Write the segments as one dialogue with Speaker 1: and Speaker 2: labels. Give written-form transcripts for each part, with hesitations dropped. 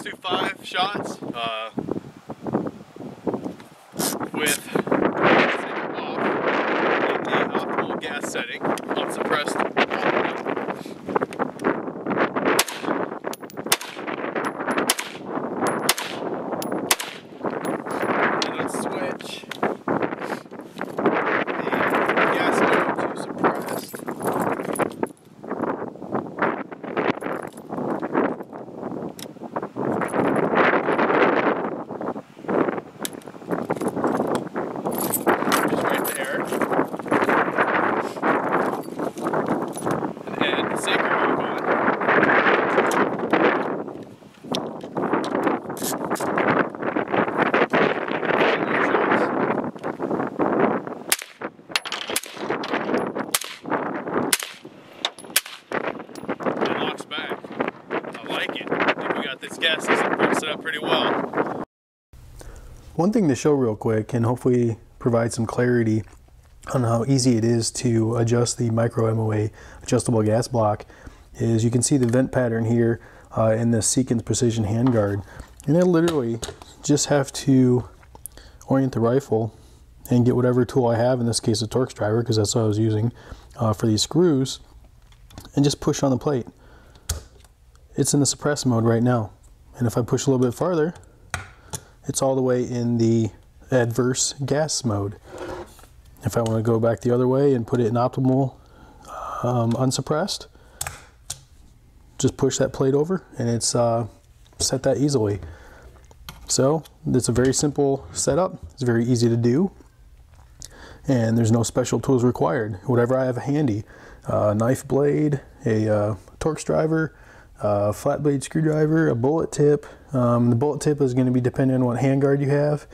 Speaker 1: let's do 5 shots with off in the optimal gas setting, unsuppressed. And let's switch the gas mode to suppressed. This gas system set up pretty well.
Speaker 2: One thing to show real quick and hopefully provide some clarity on how easy it is to adjust the MicroMOA adjustable gas block is you can see the vent pattern here in the Seekins Precision handguard, and I literally just have to orient the rifle and get whatever tool I have, in this case a Torx driver because that's what I was using for these screws, and just push on the plate. It's in the suppress mode right now, and if I push a little bit farther, it's all the way in the adverse gas mode. If I want to go back the other way and put it in optimal unsuppressed, just push that plate over and it's set that easily. So it's a very simple setup. It's very easy to do, and there's no special tools required. Whatever I have handy, knife blade, a Torx driver, flat blade screwdriver, a bullet tip. The bullet tip is going to be dependent on what handguard you have,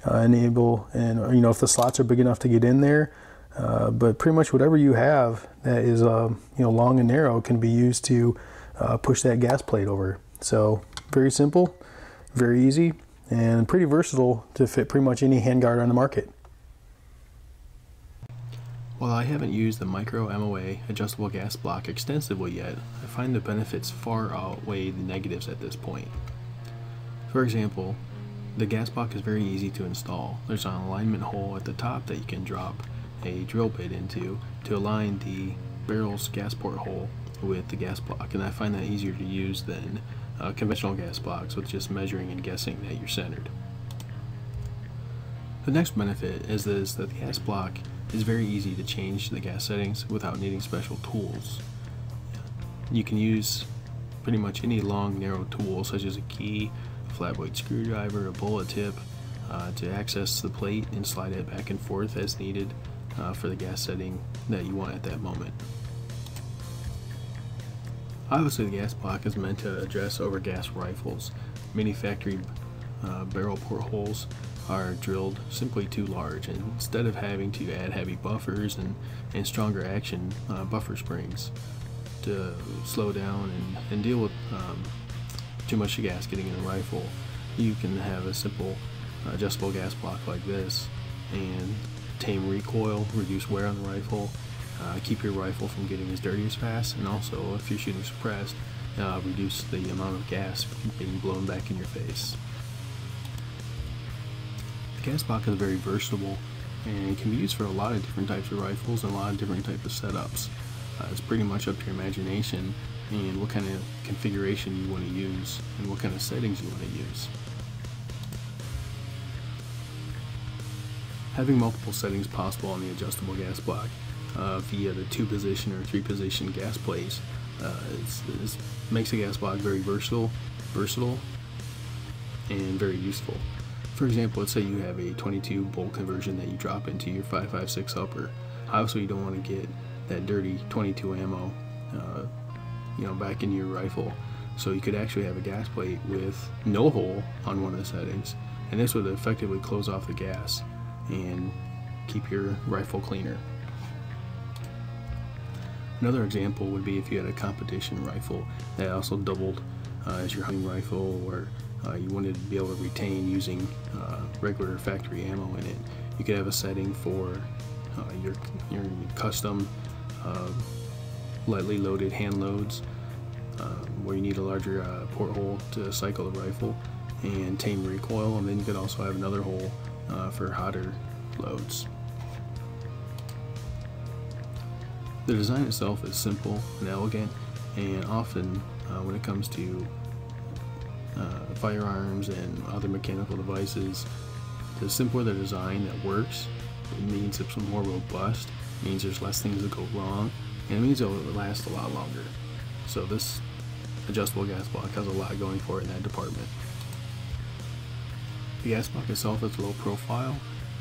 Speaker 2: and you know, if the slots are big enough to get in there. But pretty much whatever you have that is you know, long and narrow can be used to push that gas plate over. So very simple, very easy, and pretty versatile to fit pretty much any handguard on the market. While I haven't used the MicroMOA adjustable gas block extensively yet, I find the benefits far outweigh the negatives at this point. For example, the gas block is very easy to install. There's an alignment hole at the top that you can drop a drill bit into to align the barrel's gas port hole with the gas block, and I find that easier to use than conventional gas blocks with just measuring and guessing that you're centered. The next benefit is that the gas block is very easy to change the gas settings without needing special tools. You can use pretty much any long narrow tool such as a key, a flat blade screwdriver, a bullet tip to access the plate and slide it back and forth as needed for the gas setting that you want at that moment. Obviously the gas block is meant to address overgassed rifles. Many factory barrel port holes are drilled simply too large, and instead of having to add heavy buffers and stronger action buffer springs to slow down and deal with too much gas getting in the rifle, you can have a simple adjustable gas block like this and tame recoil, reduce wear on the rifle, keep your rifle from getting as dirty as fast, and also if you're shooting suppressed, reduce the amount of gas being blown back in your face. The gas block is very versatile and can be used for a lot of different types of rifles and a lot of different types of setups. It's pretty much up to your imagination and what kind of configuration you want to use and what kind of settings you want to use. Having multiple settings possible on the adjustable gas block via the 2-position or 3-position gas plates makes the gas block very versatile and very useful. For example, let's say you have a 22 bolt conversion that you drop into your 5.56 upper. Obviously you don't want to get that dirty 22 ammo you know, back in your rifle. So you could actually have a gas plate with no hole on one of the settings, and this would effectively close off the gas and keep your rifle cleaner. Another example would be if you had a competition rifle that also doubled as your hunting rifle, or you wanted to be able to retain using regular factory ammo in it. You could have a setting for your custom lightly loaded hand loads where you need a larger porthole to cycle the rifle and tame recoil, and then you could also have another hole for hotter loads. The design itself is simple and elegant, and often when it comes to firearms and other mechanical devices, the simpler the design that works, it means it's more robust, it means there's less things that go wrong, and it means it will last a lot longer. So this adjustable gas block has a lot going for it in that department. The gas block itself is low profile,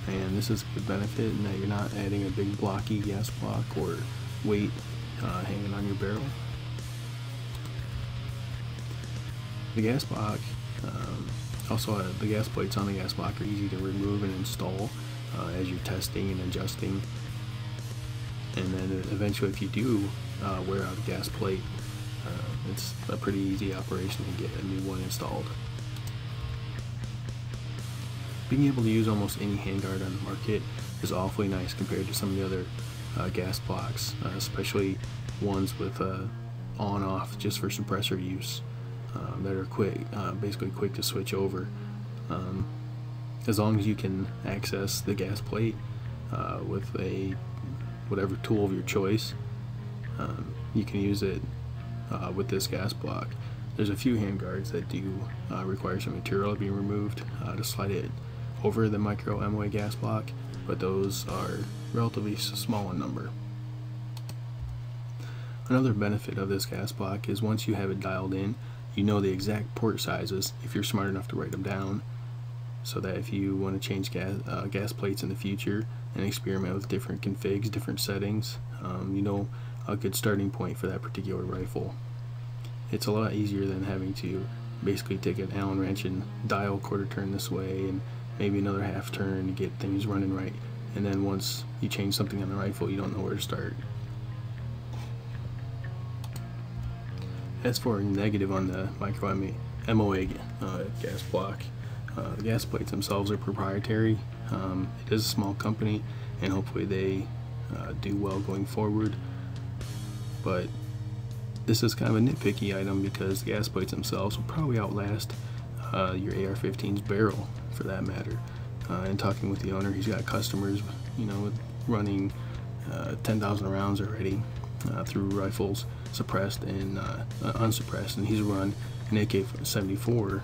Speaker 2: and this is a good benefit in that you're not adding a big blocky gas block or weight hanging on your barrel. The gas block, also the gas plates on the gas block are easy to remove and install as you're testing and adjusting. And then eventually, if you do wear out a gas plate, it's a pretty easy operation to get a new one installed. Being able to use almost any handguard on the market is awfully nice compared to some of the other gas blocks, especially ones with on-off just for suppressor use that are quick, basically quick to switch over. As long as you can access the gas plate with whatever tool of your choice, you can use it with this gas block. There's a few handguards that do require some material to be removed to slide it over the MicroMOA gas block, but those are relatively small in number. Another benefit of this gas block is once you have it dialed in, you know the exact port sizes if you're smart enough to write them down, so that if you want to change gas plates in the future and experiment with different configs, different settings, you know a good starting point for that particular rifle. It's a lot easier than having to basically take an Allen wrench and dial a quarter turn this way and maybe another half turn to get things running right, and then once you change something on the rifle, you don't know where to start. As for negative on the MicroMOA gas block, the gas plates themselves are proprietary. It is a small company, and hopefully they do well going forward, but this is kind of a nitpicky item because the gas plates themselves will probably outlast your AR-15's barrel, for that matter. And talking with the owner, he's got customers, you know, running 10,000 rounds already through rifles, suppressed and unsuppressed, and he's run an AK-74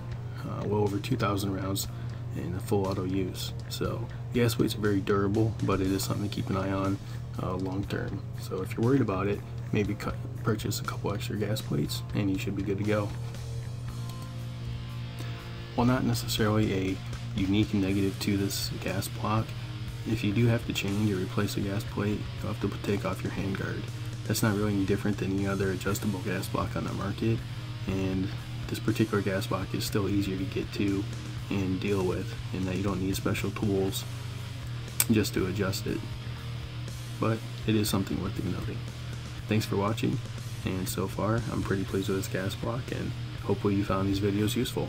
Speaker 2: well over 2,000 rounds in a full auto use. So gas plates are very durable, but it is something to keep an eye on long term. So if you're worried about it, maybe purchase a couple extra gas plates and you should be good to go. While not necessarily a unique negative to this gas block, if you do have to change or replace a gas plate, you'll have to take off your handguard. That's not really any different than any other adjustable gas block on the market, and this particular gas block is still easier to get to and deal with, in that you don't need special tools just to adjust it. But it is something worth noting. Thanks for watching, and so far I'm pretty pleased with this gas block, and hopefully you found these videos useful.